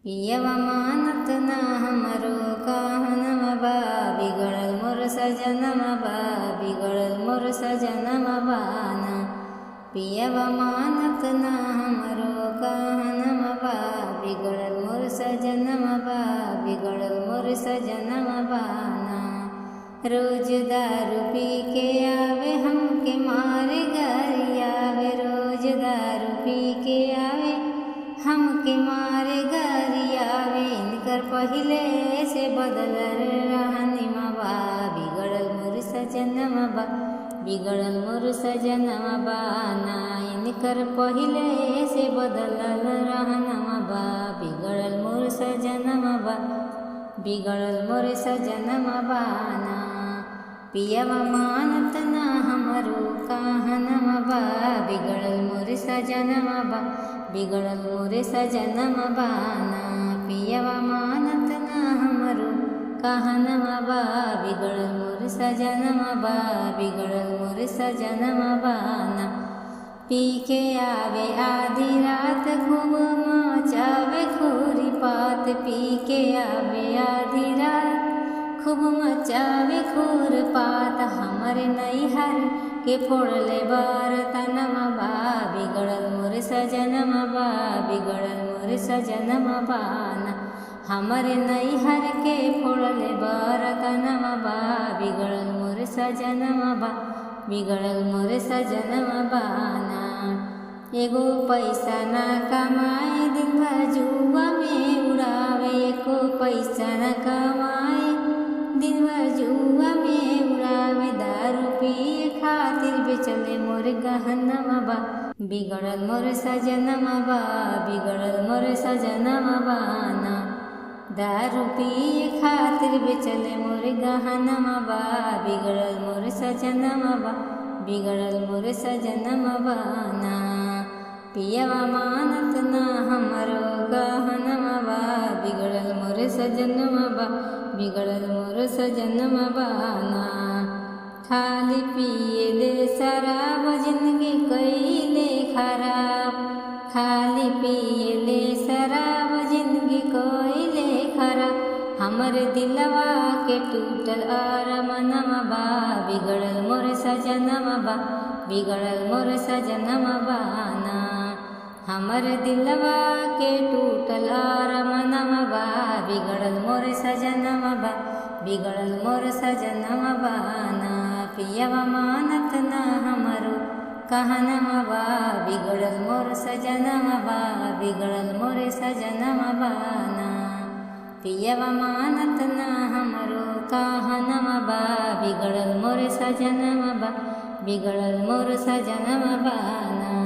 पियवा मानत ना हमरो कहनवा बा, बिगड़ल मोर सजनवा बा, बिगड़ल मोर सजनवा बाना। पियवा मानत ना हमरो कहनवा बा, बिगड़ल मोर सजनवा बा, बिगड़ल मोर सजनवा बाना। रोज दारू पी के आवे हमके मारे गरियावे, रोज दारू पी के आवे हमके मारे गरियावे। इनकर पहिले से बदलल रहनिमा बा, बिगड़ल मोर सजनवा बा, बिगड़ल मोर सजनवा बाना। इनकर पहिले से बदलल रहनवा बा, बिगड़ल मोर सजनवा बा, बिगड़ल मोर सजनवा बाना। पियवा मानत ना हमरो कहनवा बा, बिगड़ल मोर सजनवा बा, बिगड़ल मोर सजनवा बाना। पियवा मानत ना हमरो कहनवा बा, बिगड़ल मोर सजनवा बा, बिगड़ल मोर सजनवा बाना। पी के आवे आधी रात खूब मचावे खुरी पात, पी के आवे आधी रात खूब मचावे खुर पात। हमरे नैहर के फोड़ले बरतनवा बा, बिगड़ल मोर सजनवा बा, बिगड़ल मोर सजनवा बाना। हमरे नैहर के फोड़ले बरतनवा बा, बिगड़ल मोर सजनवा बा, बिगड़ल मोर सजनवा बाना। एगो पैसा ना कमाए दिन भर जुआ में उड़ावे, एको पैसा ना कमाए दिन भर जुआ में उड़ावे। दारू पिए खातिर बेचले मोर गहनवा बा, बिगड़ल मोर सजनवा बा, बिगड़ल मोर सजनवा बाना। दारू पिए खातिर बेचले मोर गहनवा बा, बिगड़ल मोर सजनवा बा, बिगड़ल मोर सजनवा बाना। पियवा मानत ना हमरो कहनवा बा, बिगड़ल मोर सजनवा बा, बिगड़ल मोर सजनवा बाना। खाली पिए ले शराब जिंदगी कइले खराब, खाली पिए ले शराब जिंदगी कइले खराब। हमरे दिलवा के टूटल अरमनवा बा, बिगड़ल मोर सजनवा बा, बिगड़ल मोर सजनवा बाना। हमरे दिलवा के टूटल अरमनवा बा, बिगड़ल मोर सजनवा बा, बिगड़ल मोर सजनवा बाना। पियवा मानत ना हमरो कहनवा बा, बिगड़ल मोर सजनवा बा, बिगड़ल मोर सजनवा बाना। पियवा मानत ना हमरो कहनवा बा, बिगड़ल मोर सजनवा बा, बिगड़ल मोर सजनवा बाना।